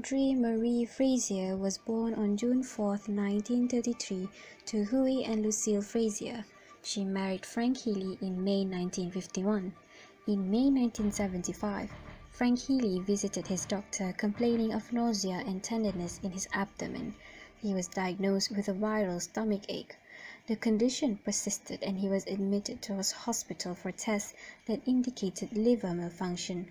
Audrey Marie Frazier was born on June 4, 1933, to Huey and Lucille Frazier. She married Frank Healy in May 1951. In May 1975, Frank Healy visited his doctor complaining of nausea and tenderness in his abdomen. He was diagnosed with a viral stomach ache. The condition persisted and he was admitted to a hospital for tests that indicated liver malfunction.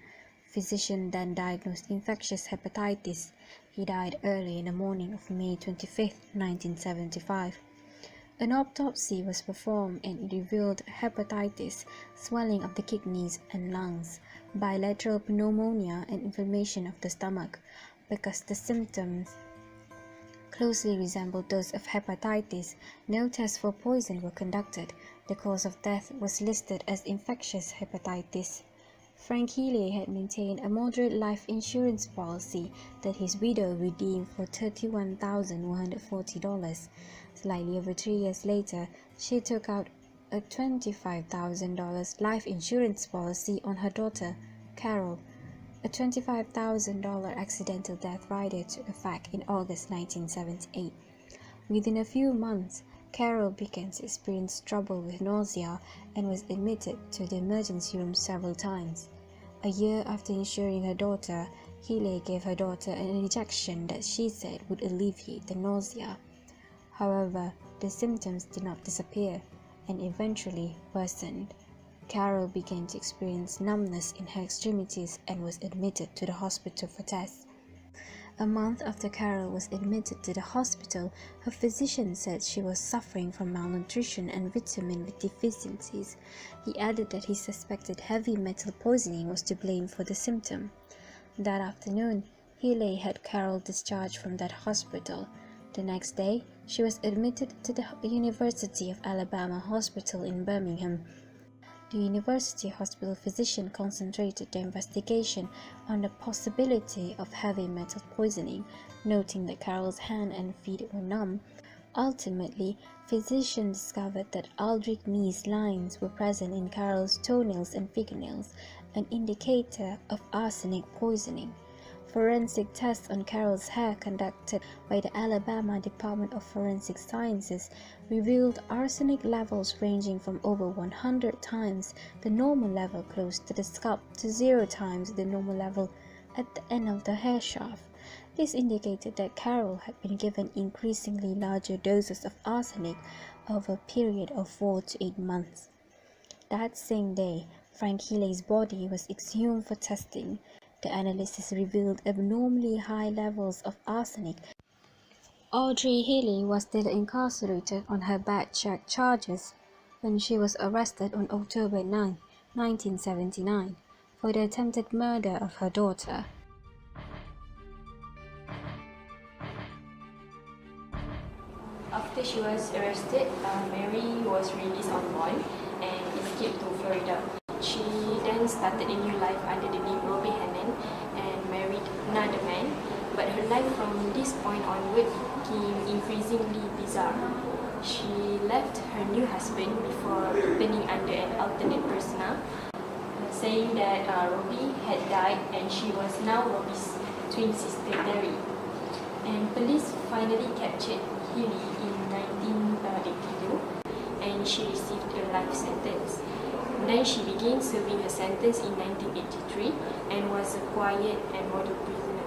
Physician then diagnosed infectious hepatitis. He died early in the morning of May 25, 1975. An autopsy was performed and it revealed hepatitis, swelling of the kidneys and lungs, bilateral pneumonia, and inflammation of the stomach. Because the symptoms closely resembled those of hepatitis, no tests for poison were conducted. The cause of death was listed as infectious hepatitis. Frank Healy had maintained a moderate life insurance policy that his widow redeemed for $31,140. Slightly over 3 years later, she took out a $25,000 life insurance policy on her daughter, Carol. A $25,000 accidental death rider took effect in August 1978. Within a few months, Carol began to experience trouble with nausea and was admitted to the emergency room several times. A year after insuring her daughter, Healy gave her daughter an injection that she said would alleviate the nausea. However, the symptoms did not disappear and eventually worsened. Carol began to experience numbness in her extremities and was admitted to the hospital for tests. A month after Carol was admitted to the hospital, her physician said she was suffering from malnutrition and vitamin deficiencies. He added that he suspected heavy metal poisoning was to blame for the symptom. That afternoon, Healy had Carol discharged from that hospital. The next day, she was admitted to the University of Alabama Hospital in Birmingham. The university hospital physician concentrated the investigation on the possibility of heavy metal poisoning, noting that Carol's hand and feet were numb. Ultimately, physicians discovered that aldrich Mees lines were present in Carol's toenails and fingernails, an indicator of arsenic poisoning. Forensic tests on Carol's hair conducted by the Alabama Department of Forensic Sciences revealed arsenic levels ranging from over 100 times the normal level close to the scalp to 0 times the normal level at the end of the hair shaft. This indicated that Carol had been given increasingly larger doses of arsenic over a period of 4 to 8 months. That same day, Frank Healy's body was exhumed for testing. The analysis revealed abnormally high levels of arsenic. Audrey Healy was still incarcerated on her bad check charges when she was arrested on October 9, 1979, for the attempted murder of her daughter. After she was arrested, Mary was released on bond and escaped to Florida. She then started a new life under the name Robbie Hannon and married another man, but her life from this point onward became increasingly bizarre. She left her new husband before returning under an alternate persona, saying that Robbie had died and she was now Robbie's twin sister Terry. And police finally captured Healy in 1982 and she received a life sentence. Then she began serving her sentence in 1983 and was a quiet and model prisoner.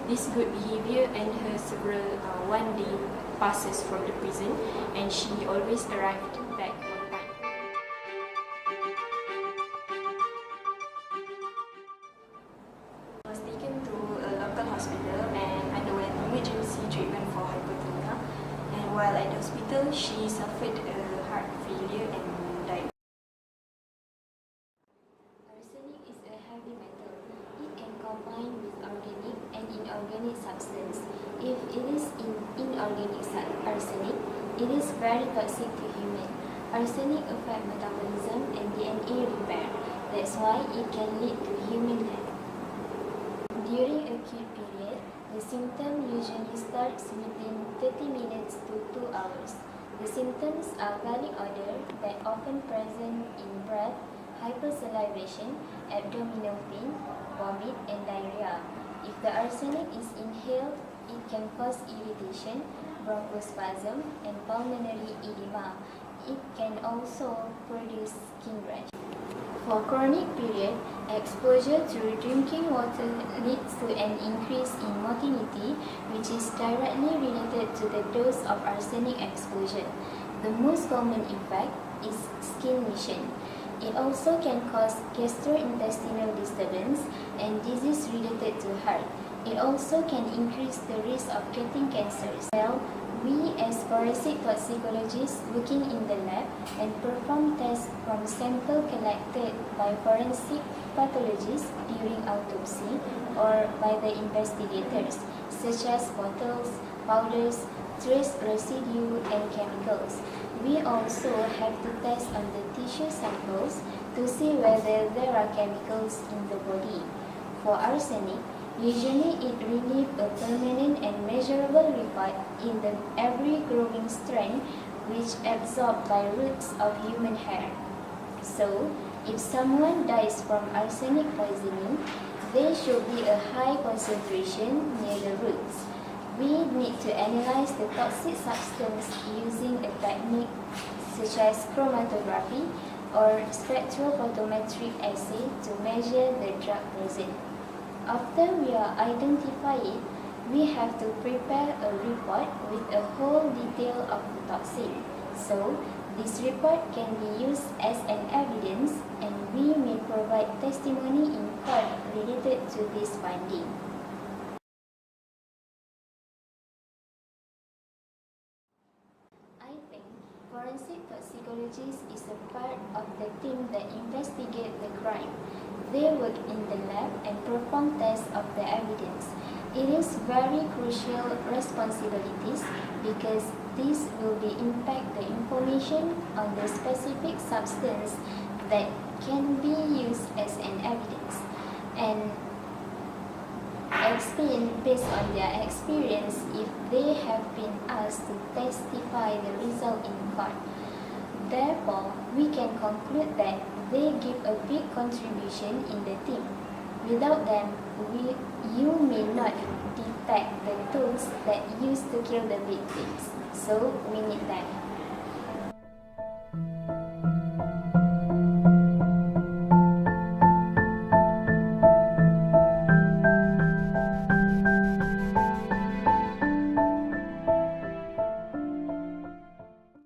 This good behavior earned her several one-day passes from the prison, and she always arrived back on time. She was taken to a local hospital and underwent emergency treatment for hypothermia. And while at the hospital, she suffered a heart failure and died. Arsenic is a heavy metal. It can combine with organic and inorganic substance. If it is inorganic arsenic, it is very toxic to human. Arsenic affects metabolism and DNA repair. That's why it can lead to human death. During acute period, the symptom usually starts within 30 minutes to 2 hours. The symptoms are galling odor that often present in breath, hypersalivation, abdominal pain, vomit, and diarrhea. If the arsenic is inhaled, it can cause irritation, bronchospasm, and pulmonary edema. It can also produce skin rash. For chronic period, exposure to drinking water leads to an increase in motility, which is directly related to the dose of arsenic exposure. The most common effect is skin lesion. It also can cause gastrointestinal disturbance and disease related to heart. It also can increase the risk of getting cancers. Well, we as forensic toxicologists working in the lab and perform tests from sample collected by forensic pathologists during autopsy or by the investigators, such as bottles, powders, trace residue, and chemicals. We also have to test on the tissue samples to see whether there are chemicals in the body. For arsenic, usually it relieves a permanent and measurable report in the every growing strand which absorbed by roots of human hair. So, if someone dies from arsenic poisoning, there should be a high concentration near the roots. We need to analyze the toxic substance using a technique such as chromatography or spectrophotometric assay to measure the drug present. After we identify it, we have to prepare a report with a whole detail of the toxin. So, this report can be used as an evidence and we may provide testimony in court related to this finding. I think forensic toxicologist is a part of the team that investigate the crime. They work in the lab and perform tests of the evidence. It is very crucial responsibilities because this will be impact the information on the specific substance that can be used as an evidence and explain based on their experience if they have been asked to testify the result in court. Therefore, we can conclude that they give a big contribution in the team. Without them, you may not detect the tools that used to kill the victims. So, we need them.